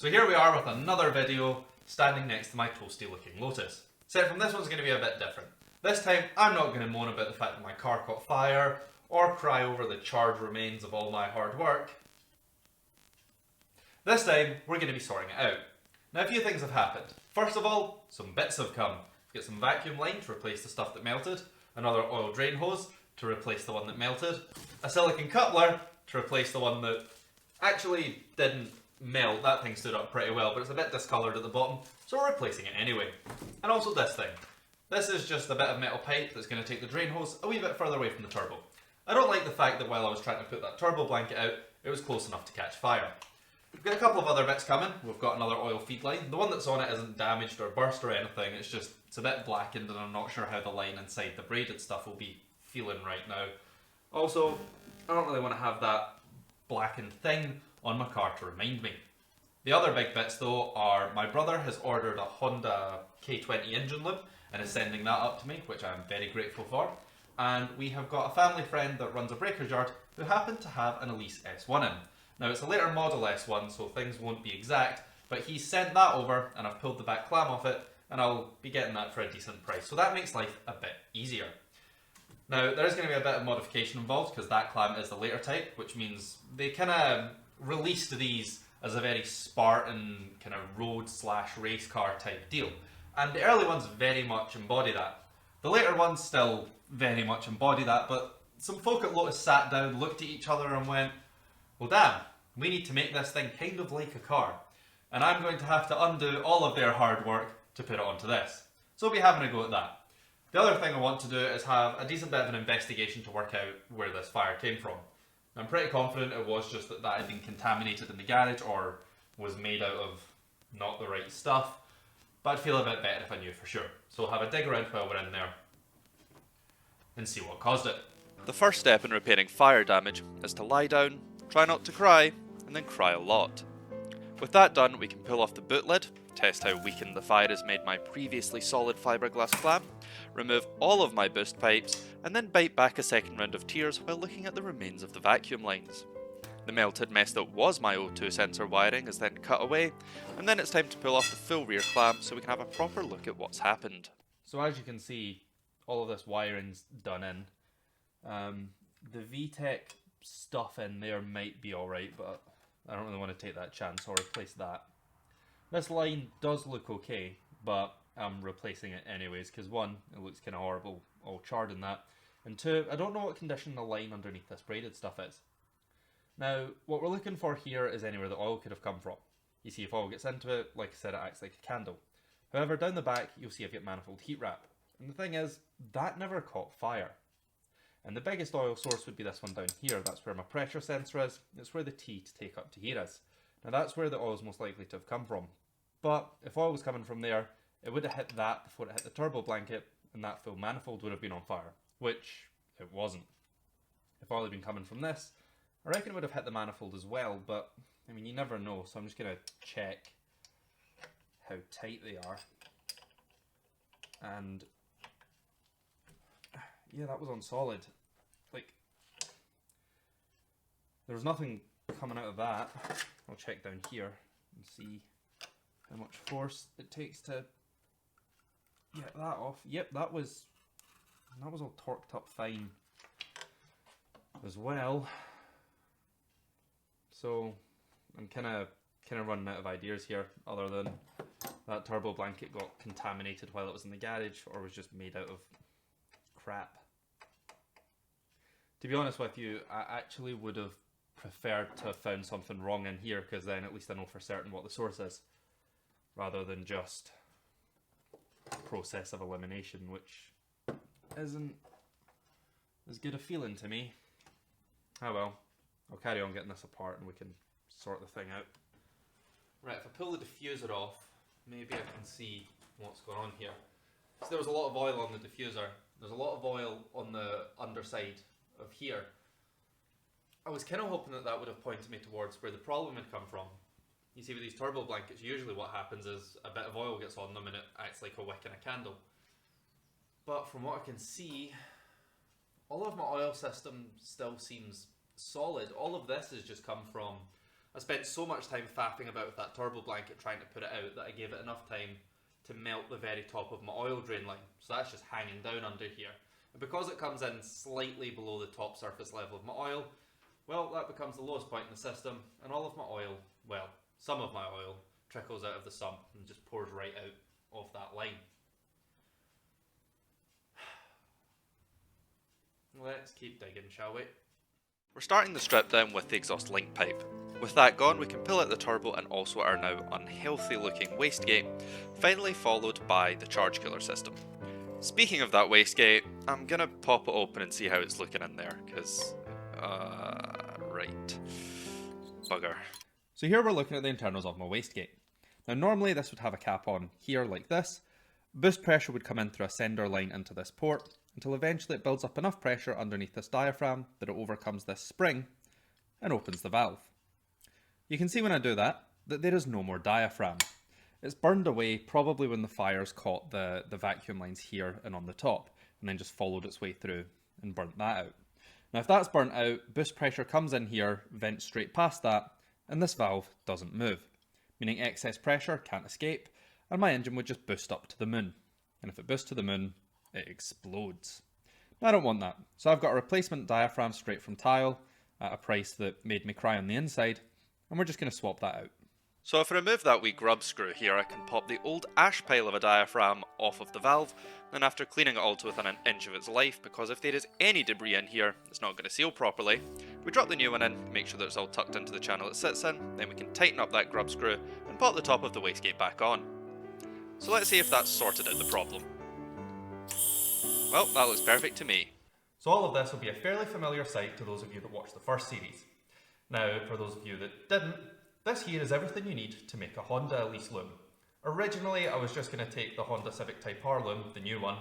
So here we are with another video standing next to my toasty looking Lotus. Except from this one's going to be a bit different. This time I'm not going to moan about the fact that my car caught fire or cry over the charred remains of all my hard work. This time we're going to be sorting it out. Now a few things have happened. First of all, some bits have come. We've got some vacuum line to replace the stuff that melted, another oil drain hose to replace the one that melted, a silicone coupler to replace the one that actually didn't melt. That thing stood up pretty well, but it's a bit discoloured at the bottom, so we're replacing it anyway. And also this thing. This is just a bit of metal pipe that's going to take the drain hose a wee bit further away from the turbo. I don't like the fact that while I was trying to put that turbo blanket out, it was close enough to catch fire. We've got a couple of other bits coming. We've got another oil feed line. The one that's on it isn't damaged or burst or anything, it's a bit blackened and I'm not sure how the line inside the braided stuff will be feeling right now. Also, I don't really want to have that blackened thing on my car to remind me. The other big bits though are my brother has ordered a Honda K20 engine lube and is sending that up to me, which I'm very grateful for. And we have got a family friend that runs a breakers yard who happened to have an Elise S1 in. Now it's a later model S1 so things won't be exact, but he's sent that over and I've pulled the back clam off it and I'll be getting that for a decent price. So that makes life a bit easier. Now there is going to be a bit of modification involved because that clam is the later type, which means they kind of released these as a very Spartan kind of road/race car type deal. And the early ones very much embody that. The later ones still very much embody that, but some folk at Lotus sat down, looked at each other and went, well damn, we need to make this thing kind of like a car. And I'm going to have to undo all of their hard work to put it onto this. So we'll be having a go at that. The other thing I want to do is have a decent bit of an investigation to work out where this fire came from. I'm pretty confident it was just that had been contaminated in the garage or was made out of not the right stuff. But I'd feel a bit better if I knew for sure. So we'll have a dig around while we're in there and see what caused it. The first step in repairing fire damage is to lie down, try not to cry, and then cry a lot. With that done, we can pull off the boot lid, test how weakened the fire has made my previously solid fiberglass clam, remove all of my boost pipes, and then bite back a second round of tears while looking at the remains of the vacuum lines. The melted mess that was my O2 sensor wiring is then cut away, and then it's time to pull off the full rear clam so we can have a proper look at what's happened. So as you can see, all of this wiring's done in. The VTEC stuff in there might be alright, but I don't really want to take that chance, so I'll replace that. This line does look okay, but I'm replacing it anyways, because one, it looks kind of horrible, all charred in that, and two, I don't know what condition the line underneath this braided stuff is. Now, what we're looking for here is anywhere the oil could have come from. You see, if oil gets into it, like I said, it acts like a candle. However, down the back, you'll see I've got manifold heat wrap. And the thing is, that never caught fire. And the biggest oil source would be this one down here. That's where my pressure sensor is. It's where the T to take up to here is. Now that's where the oil is most likely to have come from. But if oil was coming from there, it would have hit that before it hit the turbo blanket, and that full manifold would have been on fire, which it wasn't. If oil had been coming from this, I reckon it would have hit the manifold as well, but I mean, you never know, so I'm just going to check how tight they are. And yeah, that was on solid. Like, there was nothing coming out of that. I'll check down here and see how much force it takes to get that off. Yep, that was all torqued up fine as well. So I'm kind of running out of ideas here, other than that turbo blanket got contaminated while it was in the garage, or was just made out of crap. To be honest with you, I actually would have preferred to have found something wrong in here, because then at least I know for certain what the source is, rather than just process of elimination, which isn't as good a feeling to me. Oh well, I'll carry on getting this apart and we can sort the thing out. Right, if I pull the diffuser off, maybe I can see what's going on here. So there was a lot of oil on the diffuser. There's a lot of oil on the underside of here. I was kind of hoping that that would have pointed me towards where the problem had come from. You see, with these turbo blankets, usually what happens is a bit of oil gets on them and it acts like a wick in a candle. But from what I can see, all of my oil system still seems solid. All of this has just come from I spent so much time faffing about with that turbo blanket trying to put it out that I gave it enough time to melt the very top of my oil drain line. So that's just hanging down under here. And because it comes in slightly below the top surface level of my oil, well, that becomes the lowest point in the system, and all of my oil, well, some of my oil, trickles out of the sump and just pours right out of that line. Let's keep digging, shall we? We're starting the strip down with the exhaust link pipe. With that gone, we can pull out the turbo and also our now unhealthy looking wastegate, finally followed by the charge cooler system. Speaking of that wastegate, I'm gonna pop it open and see how it's looking in there, because, right, bugger. So here we're looking at the internals of my wastegate. Now normally this would have a cap on here like this. Boost pressure would come in through a sender line into this port, until eventually it builds up enough pressure underneath this diaphragm that it overcomes this spring and opens the valve. You can see when I do that there is no more diaphragm. It's burned away probably when the fires caught the vacuum lines here and on the top, and then just followed its way through and burnt that out. Now if that's burnt out, boost pressure comes in here, vents straight past that, and this valve doesn't move, meaning excess pressure can't escape, and my engine would just boost up to the moon. And if it boosts to the moon, it explodes. Now, I don't want that, so I've got a replacement diaphragm straight from Tile at a price that made me cry on the inside, and we're just going to swap that out. So if I remove that wee grub screw here, I can pop the old ash pile of a diaphragm off of the valve, and after cleaning it all to within an inch of its life, because if there is any debris in here, it's not going to seal properly, we drop the new one in, make sure that it's all tucked into the channel it sits in, then we can tighten up that grub screw and pop the top of the wastegate back on. So let's see if that's sorted out the problem. Well, that looks perfect to me. So all of this will be a fairly familiar sight to those of you that watched the first series. Now, for those of you that didn't, this here is everything you need to make a Honda Elise loom. Originally, I was just going to take the Honda Civic Type R loom, the new one,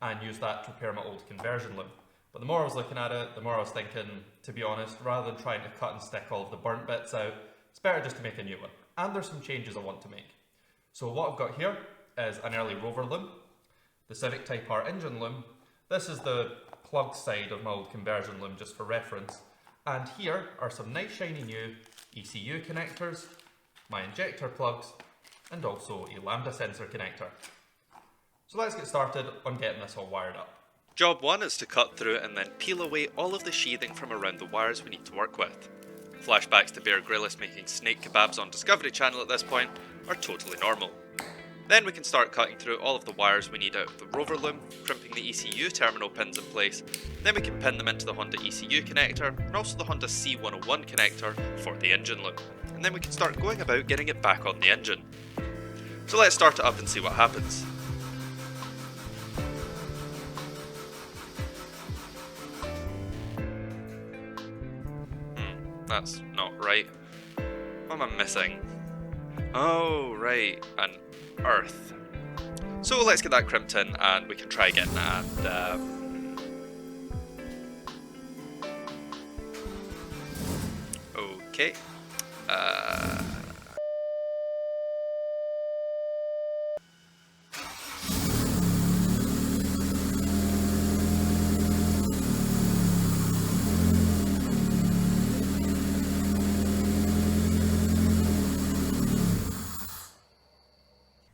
and use that to repair my old conversion loom. But the more I was looking at it, the more I was thinking, to be honest, rather than trying to cut and stick all of the burnt bits out, it's better just to make a new one. And there's some changes I want to make. So what I've got here is an early Rover loom, the Civic Type R engine loom. This is the plug side of my old conversion loom, just for reference. And here are some nice shiny new ECU connectors, my injector plugs, and also a lambda sensor connector. So let's get started on getting this all wired up. Job 1 is to cut through and then peel away all of the sheathing from around the wires we need to work with. Flashbacks to Bear Grylls making snake kebabs on Discovery Channel at this point are totally normal. Then we can start cutting through all of the wires we need out of the Rover loom, crimping the ECU terminal pins in place, then we can pin them into the Honda ECU connector and also the Honda C101 connector for the engine loom, and then we can start going about getting it back on the engine. So let's start it up and see what happens. That's not right. What am I missing? Oh, right, an earth. So let's get that crimped in and we can try again and okay.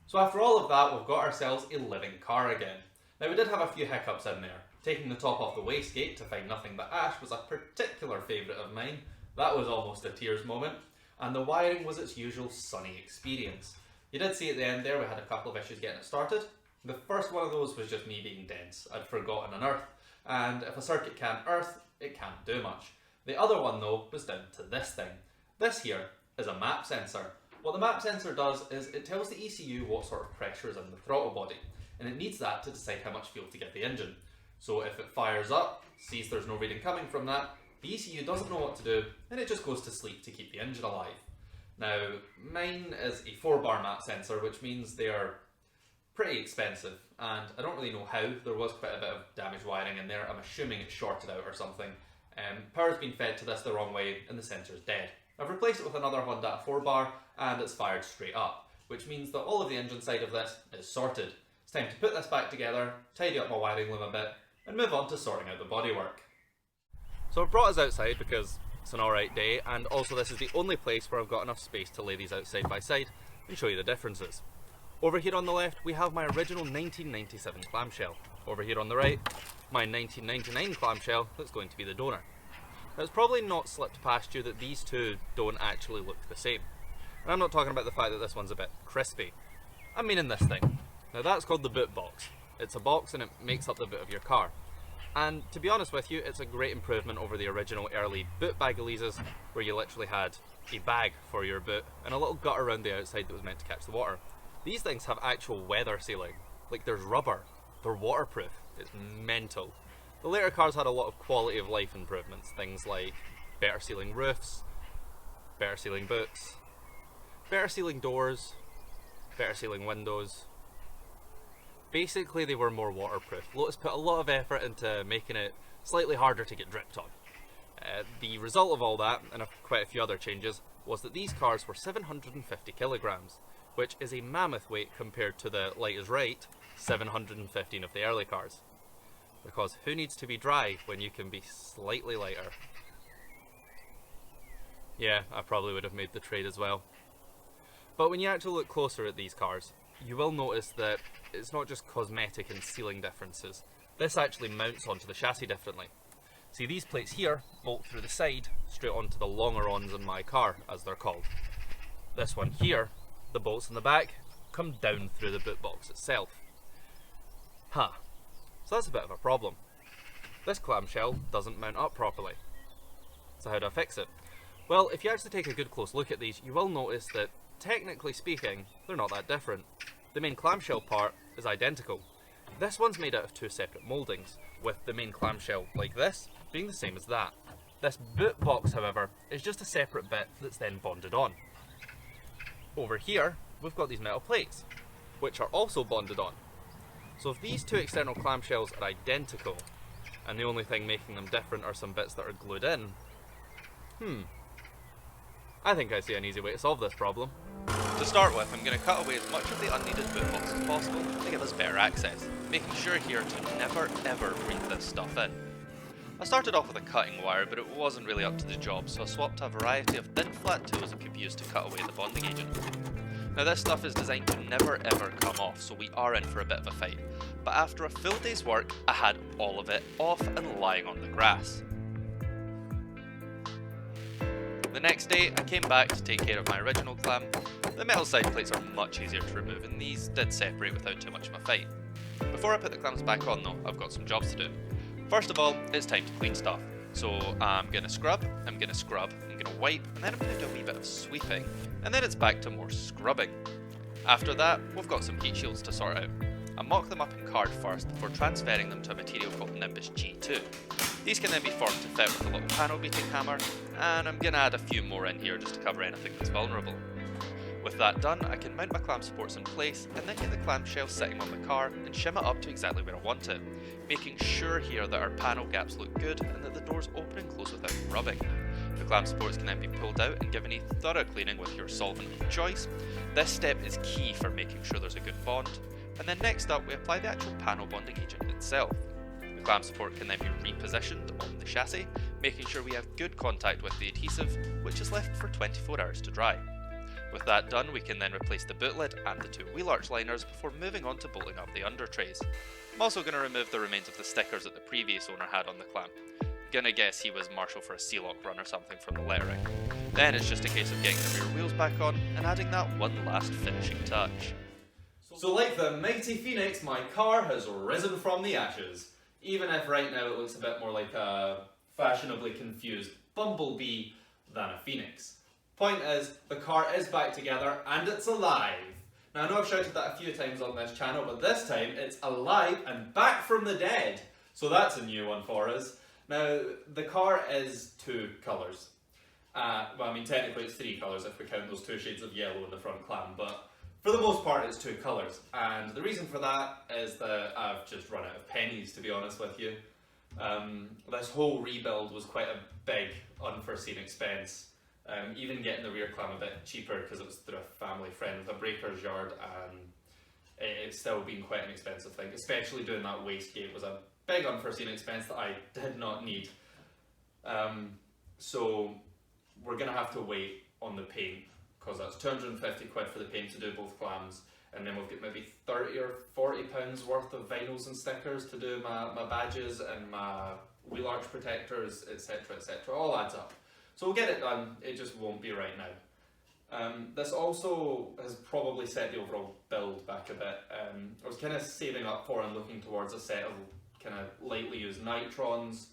So after all of that, we've got ourselves a living car again. Now we did have a few hiccups in there. Taking the top off the wastegate to find nothing but ash was a particular favourite of mine. That was almost a tears moment. And the wiring was its usual sunny experience. You did see at the end there we had a couple of issues getting it started. The first one of those was just me being dense. I'd forgotten an earth. And if a circuit can't earth, it can't do much. The other one though was down to this thing. This here is a map sensor. What the map sensor does is it tells the ECU what sort of pressure is in the throttle body, and it needs that to decide how much fuel to give the engine. So if it fires up, sees there's no reading coming from that, the ECU doesn't know what to do, and it just goes to sleep to keep the engine alive. Now, mine is a 4-bar map sensor, which means they are pretty expensive, and I don't really know how. There was quite a bit of damaged wiring in there. I'm assuming it's shorted out or something. Power's been fed to this the wrong way, and the sensor's dead. I've replaced it with another Honda 4-bar, and it's fired straight up, which means that all of the engine side of this is sorted. It's time to put this back together, tidy up my wiring loom a bit, and move on to sorting out the bodywork. So I've brought us outside because It's an alright day, and also this is the only place where I've got enough space to lay these out side by side and show you the differences. Over here on the left we have my original 1997 clamshell. Over here on the right, my 1999 clamshell that's going to be the donor. Now it's probably not slipped past you that these two don't actually look the same. And I'm not talking about the fact that this one's a bit crispy. I mean in this thing. Now that's called the boot box. It's a box and it makes up the boot of your car. And to be honest with you, it's a great improvement over the original early boot bagalises where you literally had a bag for your boot and a little gut around the outside that was meant to catch the water. These things have actual weather sealing. Like there's rubber. They're waterproof. It's mental. The later cars had a lot of quality of life improvements. Things like better sealing roofs, better sealing boots, better sealing doors, better sealing windows. Basically they were more waterproof. Lotus put a lot of effort into making it slightly harder to get dripped on. The result of all that, and quite a few other changes, was that these cars were 750 kilograms, which is a mammoth weight compared to the light is right 715 of the early cars. Because who needs to be dry when you can be slightly lighter? Yeah, I probably would have made the trade as well. But when you actually look closer at these cars, you will notice that it's not just cosmetic and sealing differences. This actually mounts onto the chassis differently. See, these plates here bolt through the side straight onto the longer-ons in my car, as they're called. This one here, the bolts in the back, come down through the boot box itself. So that's a bit of a problem. This clamshell doesn't mount up properly. So how do I fix it? Well, if you actually take a good close look at these, you will notice that, technically speaking, they're not that different. The main clamshell part is identical. This one's made out of two separate mouldings, with the main clamshell, like this, being the same as that. This boot box, however, is just a separate bit that's then bonded on. Over here, we've got these metal plates, which are also bonded on. So if these two external clamshells are identical, and the only thing making them different are some bits that are glued in, I think I see an easy way to solve this problem. To start with, I'm going to cut away as much of the unneeded boot box as possible to give us better access, making sure here to never ever breathe this stuff in. I started off with a cutting wire, but it wasn't really up to the job, so I swapped to a variety of thin flat tools that could be used to cut away the bonding agent. Now this stuff is designed to never ever come off, so we are in for a bit of a fight, but after a full day's work, I had all of it off and lying on the grass. The next day, I came back to take care of my original clam. The metal side plates are much easier to remove, and these did separate without too much of a fight. Before I put the clams back on though, I've got some jobs to do. First of all, it's time to clean stuff. So I'm going to scrub, I'm going to wipe, and then I'm going to do a wee bit of sweeping, and then it's back to more scrubbing. After that, we've got some heat shields to sort out. I mock them up in card first before transferring them to a material called Nimbus G2. These can then be formed to fit with a little panel beating hammer, and I'm going to add a few more in here just to cover anything that's vulnerable. With that done, I can mount my clam supports in place and then get the clamshell sitting on the car and shim it up to exactly where I want it, making sure here that our panel gaps look good and that the doors open and close without rubbing. The clam supports can then be pulled out and given a thorough cleaning with your solvent of choice. This step is key for making sure there's a good bond, and then next up we apply the actual panel bonding agent itself. The clam support can then be repositioned on the chassis, making sure we have good contact with the adhesive, which is left for 24 hours to dry. With that done, we can then replace the boot lid and the two wheel arch liners before moving on to bolting up the under trays. I'm also going to remove the remains of the stickers that the previous owner had on the clam. Gonna guess he was marshal for a Sealock run or something from the lettering. Then it's just a case of getting the rear wheels back on and adding that one last finishing touch. So like the mighty phoenix, my car has risen from the ashes. Even if right now it looks a bit more like a fashionably confused bumblebee than a phoenix. Point is, the car is back together and it's alive. Now I know I've shouted that a few times on this channel, but this time it's alive and back from the dead. So that's a new one for us. Now, the car is two colours. Well, I mean, technically it's three colours if we count those two shades of yellow in the front clam, but for the most part it's two colours. And the reason for that is that I've just run out of pennies, to be honest with you. This whole rebuild was quite a big, unforeseen expense. Even getting the rear clam a bit cheaper because it was through a family friend with a breaker's yard, and it's still been quite an expensive thing. Especially doing that wastegate was a big unforeseen expense that I did not need. So we're going to have to wait on the paint, because that's 250 quid for the paint to do both clams, and then we've got maybe 30 or 40 pounds worth of vinyls and stickers to do my badges and my wheel arch protectors, etc, etc. All adds up. So we'll get it done, it just won't be right now. This also has probably set the overall build back a bit. I was kind of saving up for and looking towards a set of kind of lightly used nitrons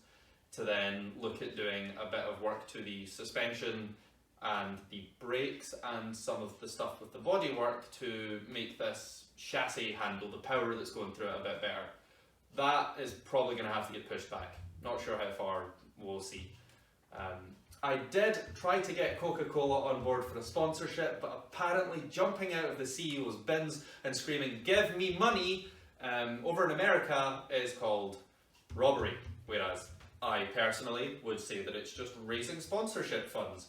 to then look at doing a bit of work to the suspension and the brakes and some of the stuff with the bodywork to make this chassis handle the power that's going through it a bit better. That is probably going to have to get pushed back. Not sure how far, we'll see. I did try to get Coca-Cola on board for a sponsorship, but apparently jumping out of the CEO's bins and screaming, "Give me money," over in America is called robbery, whereas I personally would say that it's just raising sponsorship funds.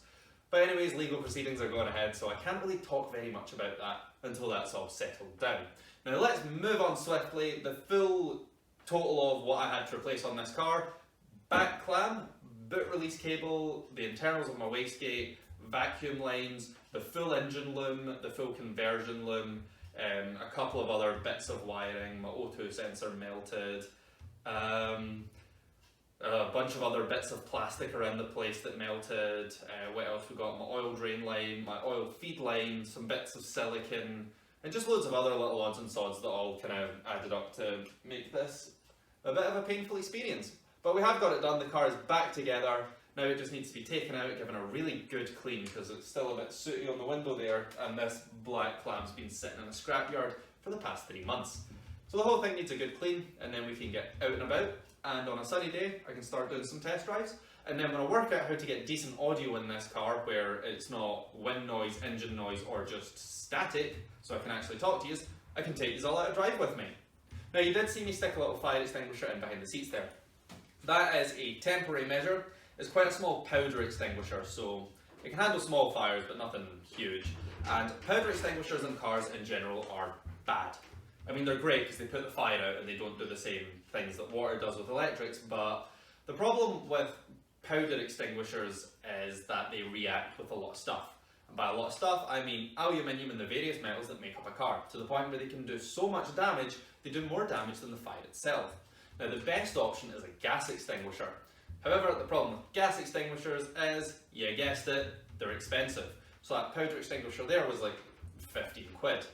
But anyways, legal proceedings are going ahead, so I can't really talk very much about that until that's all settled down. Now let's move on swiftly. The full total of what I had to replace on this car: back clam, boot release cable, the internals of my wastegate, vacuum lines, the full engine loom, the full conversion loom, a couple of other bits of wiring, my O2 sensor melted, a bunch of other bits of plastic around the place that melted. What else we got? My oil drain line, my oil feed line, some bits of silicone, and just loads of other little odds and sods that all kind of added up to make this a bit of a painful experience. But we have got it done, the car is back together. Now it just needs to be taken out, given a really good clean, because it's still a bit sooty on the window there, and this black clam's been sitting in a scrapyard for the past 3 months. So the whole thing needs a good clean, and then we can get out and about, and on a sunny day I can start doing some test drives. And then when I work out how to get decent audio in this car, where it's not wind noise, engine noise, or just static, so I can actually talk to you, I can take these all out a drive with me. Now you did see me stick a little fire extinguisher in behind the seats there. That is a temporary measure. It's quite a small powder extinguisher, so it can handle small fires but nothing huge. And powder extinguishers in cars in general are bad. I mean, they're great because they put the fire out and they don't do the same things that water does with electrics, but the problem with powder extinguishers is that they react with a lot of stuff. And by a lot of stuff, I mean aluminium and the various metals that make up a car, to the point where they can do so much damage, they do more damage than the fire itself. Now the best option is a gas extinguisher. However, the problem with gas extinguishers is, you guessed it, they're expensive. So that powder extinguisher there was like 15 quid.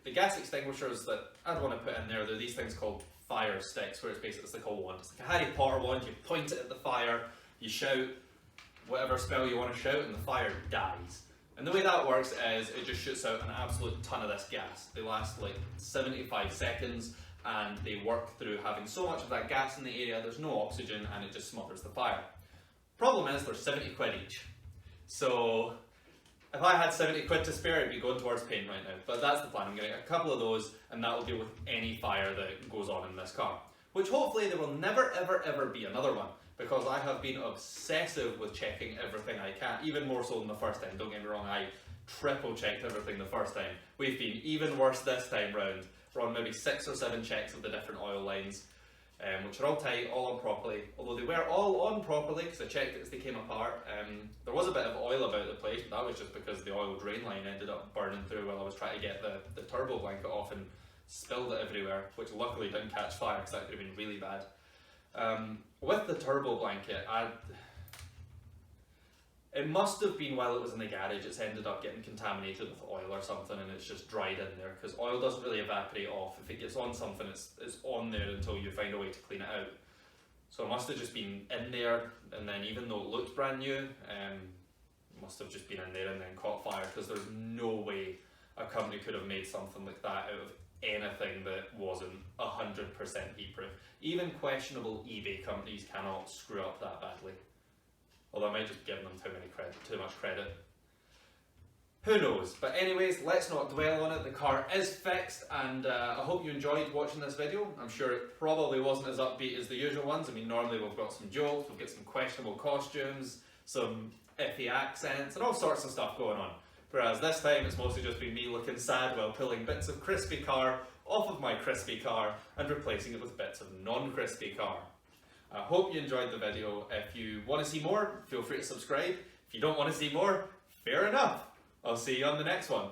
The gas extinguishers that I'd want to put in there, they're these things called fire sticks, where it's like a wand. It's like a Harry Potter wand, you point it at the fire, you shout whatever spell you want to shout, and the fire dies. And the way that works is it just shoots out an absolute ton of this gas. They last like 75 seconds, and they work through having so much of that gas in the area, there's no oxygen, and it just smothers the fire. Problem is, they're 70 quid each. So if I had 70 quid to spare, it'd be going towards paint right now. But that's the plan. I'm going to get a couple of those, and that will deal with any fire that goes on in this car. Which hopefully there will never ever ever be another one, because I have been obsessive with checking everything I can, even more so than the first time. Don't get me wrong, I triple checked everything the first time. We've been even worse this time round. We're on maybe 6 or 7 checks of the different oil lines, which are all tight, all on properly. Although they were all on properly, because I checked it as they came apart. There was a bit of oil about the place, but that was just because the oil drain line ended up burning through while I was trying to get the turbo blanket off and spilled it everywhere, which luckily didn't catch fire, because that could have been really bad. With the turbo blanket, it must have been while it was in the garage, it's ended up getting contaminated with oil or something, and it's just dried in there, because oil doesn't really evaporate off. If it gets on something, it's on there until you find a way to clean it out. So it must have just been in there, and then even though it looked brand new, it must have just been in there and then caught fire, because there's no way a company could have made something like that out of anything that wasn't 100% heat proof. Even questionable eBay companies cannot screw up that badly. Although I might just give them too much credit. Who knows? But anyways, let's not dwell on it. The car is fixed, and I hope you enjoyed watching this video. I'm sure it probably wasn't as upbeat as the usual ones. I mean, normally we've got some jokes, we've got some questionable costumes, some iffy accents, and all sorts of stuff going on. Whereas this time it's mostly just been me looking sad while pulling bits of crispy car off of my crispy car and replacing it with bits of non-crispy car. I hope you enjoyed the video. If you want to see more, feel free to subscribe. If you don't want to see more, fair enough. I'll see you on the next one.